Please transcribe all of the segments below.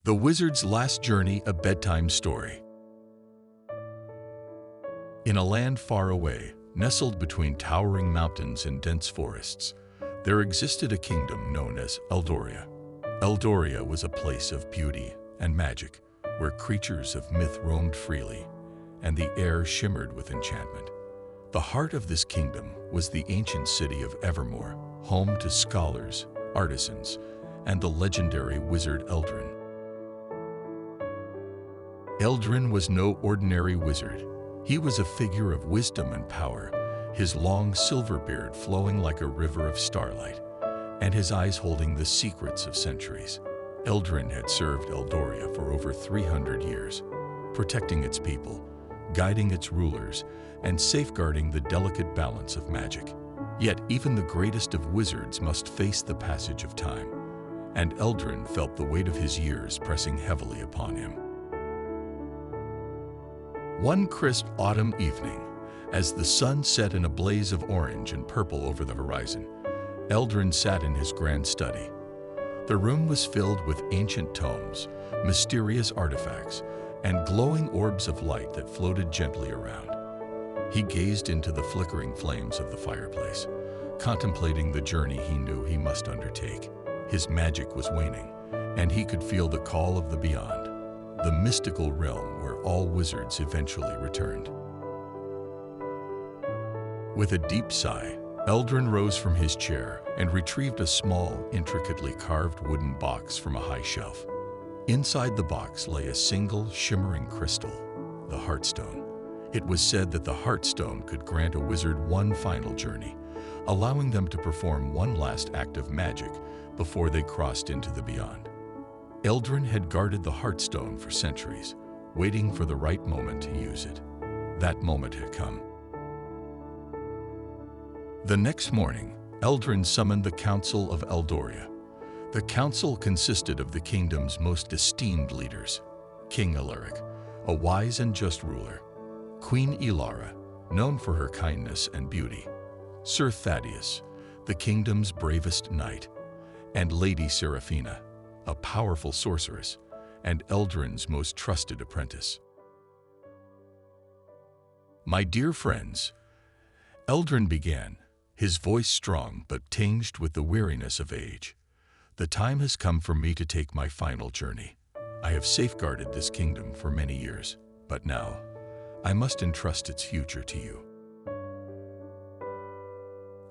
The Wizard's Last Journey, a bedtime story. In a land far away, nestled between towering mountains and dense forests, there existed a kingdom known as Eldoria. Eldoria was a place of beauty and magic, where creatures of myth roamed freely, and the air shimmered with enchantment. The heart of this kingdom was the ancient city of Evermore, home to scholars, artisans, and the legendary Wizard Eldrin. Eldrin was no ordinary wizard. He was a figure of wisdom and power, his long silver beard flowing like a river of starlight, and his eyes holding the secrets of centuries. Eldrin had served Eldoria for over 300 years, protecting its people, guiding its rulers, and safeguarding the delicate balance of magic. Yet even the greatest of wizards must face the passage of time, and Eldrin felt the weight of his years pressing heavily upon him. One crisp autumn evening, as the sun set in a blaze of orange and purple over the horizon, Eldrin sat in his grand study. The room was filled with ancient tomes, mysterious artifacts, and glowing orbs of light that floated gently around. He gazed into the flickering flames of the fireplace, contemplating the journey he knew he must undertake. His magic was waning, and he could feel the call of the beyond, the mystical realm where all wizards eventually returned. With a deep sigh, Eldrin rose from his chair and retrieved a small, intricately carved wooden box from a high shelf. Inside the box lay a single, shimmering crystal, the Heartstone. It was said that the Heartstone could grant a wizard one final journey, allowing them to perform one last act of magic before they crossed into the beyond. Eldrin had guarded the Heartstone for centuries, waiting for the right moment to use it. That moment had come. The next morning, Eldrin summoned the Council of Eldoria. The council consisted of the kingdom's most esteemed leaders: King Alaric, a wise and just ruler; Queen Elara, known for her kindness and beauty; Sir Thaddeus, the kingdom's bravest knight; and Lady Seraphina, a powerful sorceress and Eldrin's most trusted apprentice. "My dear friends," Eldrin began, his voice strong but tinged with the weariness of age, "the time has come for me to take my final journey. I have safeguarded this kingdom for many years, but now I must entrust its future to you."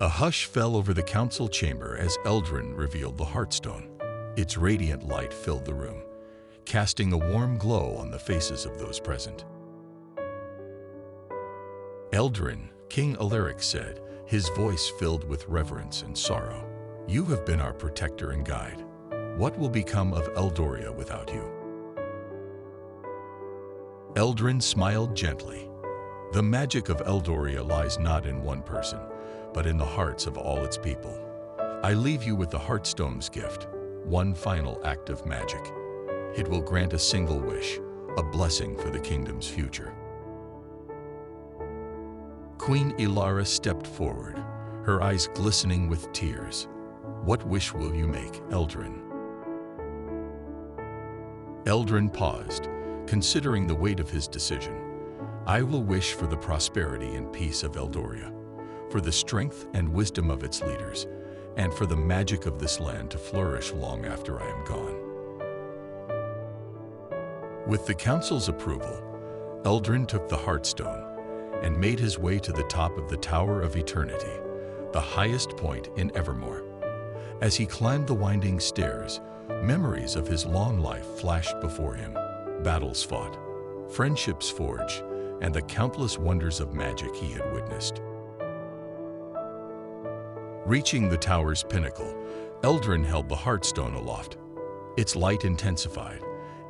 A hush fell over the council chamber as Eldrin revealed the Heartstone. Its radiant light filled the room, casting a warm glow on the faces of those present. "Eldrin," King Alaric said, his voice filled with reverence and sorrow, "you have been our protector and guide. What will become of Eldoria without you?" Eldrin smiled gently. "The magic of Eldoria lies not in one person, but in the hearts of all its people. I leave you with the Heartstone's gift, one final act of magic. It will grant a single wish, a blessing for the kingdom's future." Queen Elara stepped forward, her eyes glistening with tears. "What wish will you make, Eldrin?" Eldrin paused, considering the weight of his decision. "I will wish for the prosperity and peace of Eldoria, for the strength and wisdom of its leaders, and for the magic of this land to flourish long after I am gone." With the council's approval, Eldrin took the Heartstone and made his way to the top of the Tower of Eternity, the highest point in Evermore. As he climbed the winding stairs, memories of his long life flashed before him: battles fought, friendships forged, and the countless wonders of magic he had witnessed. Reaching the tower's pinnacle, Eldrin held the Heartstone aloft. Its light intensified,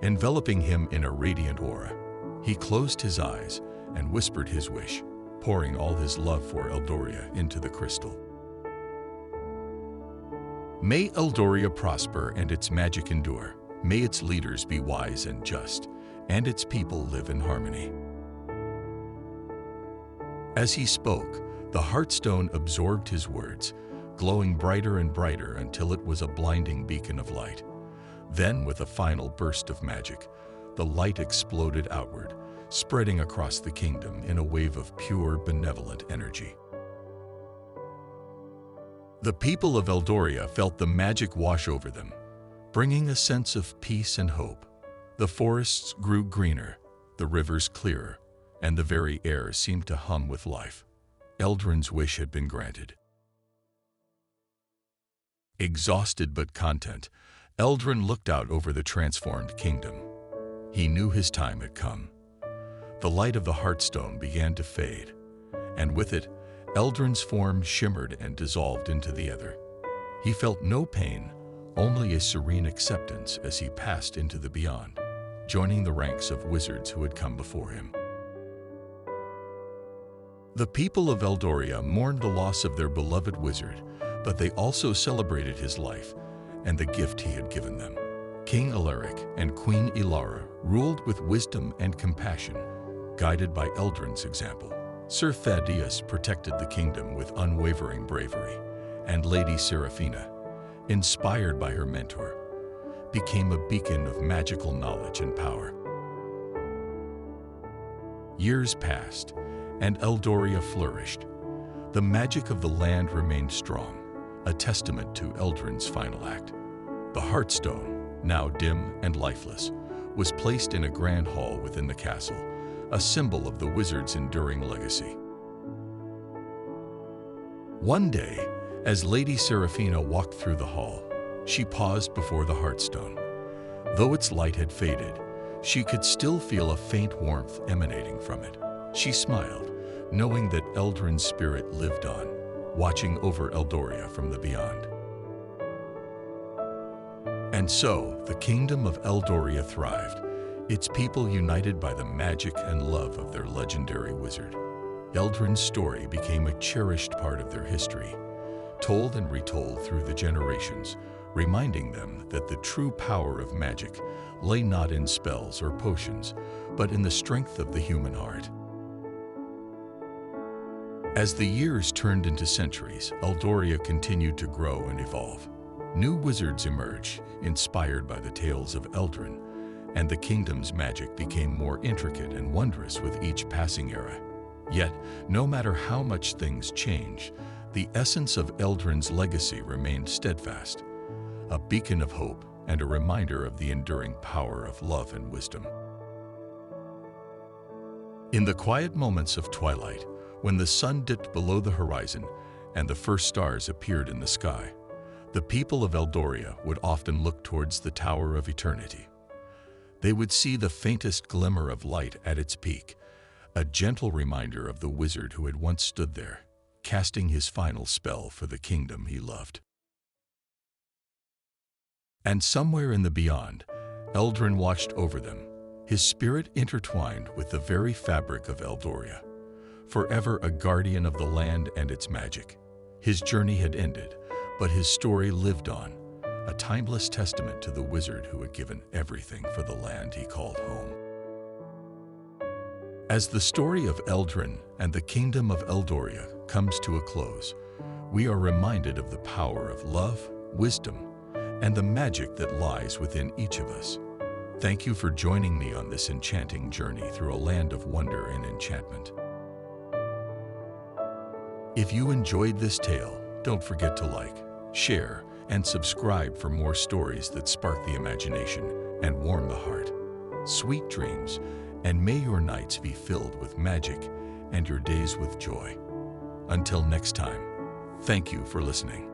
enveloping him in a radiant aura. He closed his eyes and whispered his wish, pouring all his love for Eldoria into the crystal. "May Eldoria prosper and its magic endure. May its leaders be wise and just, and its people live in harmony." As he spoke, the Heartstone absorbed his words, glowing brighter and brighter until it was a blinding beacon of light. Then, with a final burst of magic, the light exploded outward, spreading across the kingdom in a wave of pure, benevolent energy. The people of Eldoria felt the magic wash over them, bringing a sense of peace and hope. The forests grew greener, the rivers clearer, and the very air seemed to hum with life. Eldrin's wish had been granted. Exhausted but content, Eldrin looked out over the transformed kingdom. He knew his time had come. The light of the Heartstone began to fade, and with it, Eldrin's form shimmered and dissolved into the ether. He felt no pain, only a serene acceptance as he passed into the beyond, joining the ranks of wizards who had come before him. The people of Eldoria mourned the loss of their beloved wizard, but they also celebrated his life and the gift he had given them. King Alaric and Queen Ilara ruled with wisdom and compassion, guided by Eldrin's example. Sir Thaddeus protected the kingdom with unwavering bravery, and Lady Seraphina, inspired by her mentor, became a beacon of magical knowledge and power. Years passed, and Eldoria flourished. The magic of the land remained strong, a testament to Eldrin's final act. The Heartstone, now dim and lifeless, was placed in a grand hall within the castle, a symbol of the wizard's enduring legacy. One day, as Lady Seraphina walked through the hall, she paused before the Heartstone. Though its light had faded, she could still feel a faint warmth emanating from it. She smiled, knowing that Eldrin's spirit lived on, watching over Eldoria from the beyond. And so, the kingdom of Eldoria thrived, its people united by the magic and love of their legendary wizard. Eldrin's story became a cherished part of their history, told and retold through the generations, reminding them that the true power of magic lay not in spells or potions, but in the strength of the human heart. As the years turned into centuries, Eldoria continued to grow and evolve. New wizards emerged, inspired by the tales of Eldrin, and the kingdom's magic became more intricate and wondrous with each passing era. Yet, no matter how much things change, the essence of Eldrin's legacy remained steadfast, a beacon of hope and a reminder of the enduring power of love and wisdom. In the quiet moments of twilight, when the sun dipped below the horizon and the first stars appeared in the sky, the people of Eldoria would often look towards the Tower of Eternity. They would see the faintest glimmer of light at its peak, a gentle reminder of the wizard who had once stood there, casting his final spell for the kingdom he loved. And somewhere in the beyond, Eldrin watched over them, his spirit intertwined with the very fabric of Eldoria, forever a guardian of the land and its magic. His journey had ended, but his story lived on, a timeless testament to the wizard who had given everything for the land he called home. As the story of Eldrin and the kingdom of Eldoria comes to a close, we are reminded of the power of love, wisdom, and the magic that lies within each of us. Thank you for joining me on this enchanting journey through a land of wonder and enchantment. If you enjoyed this tale, don't forget to like, share, and subscribe for more stories that spark the imagination and warm the heart. Sweet dreams, and may your nights be filled with magic and your days with joy. Until next time, thank you for listening.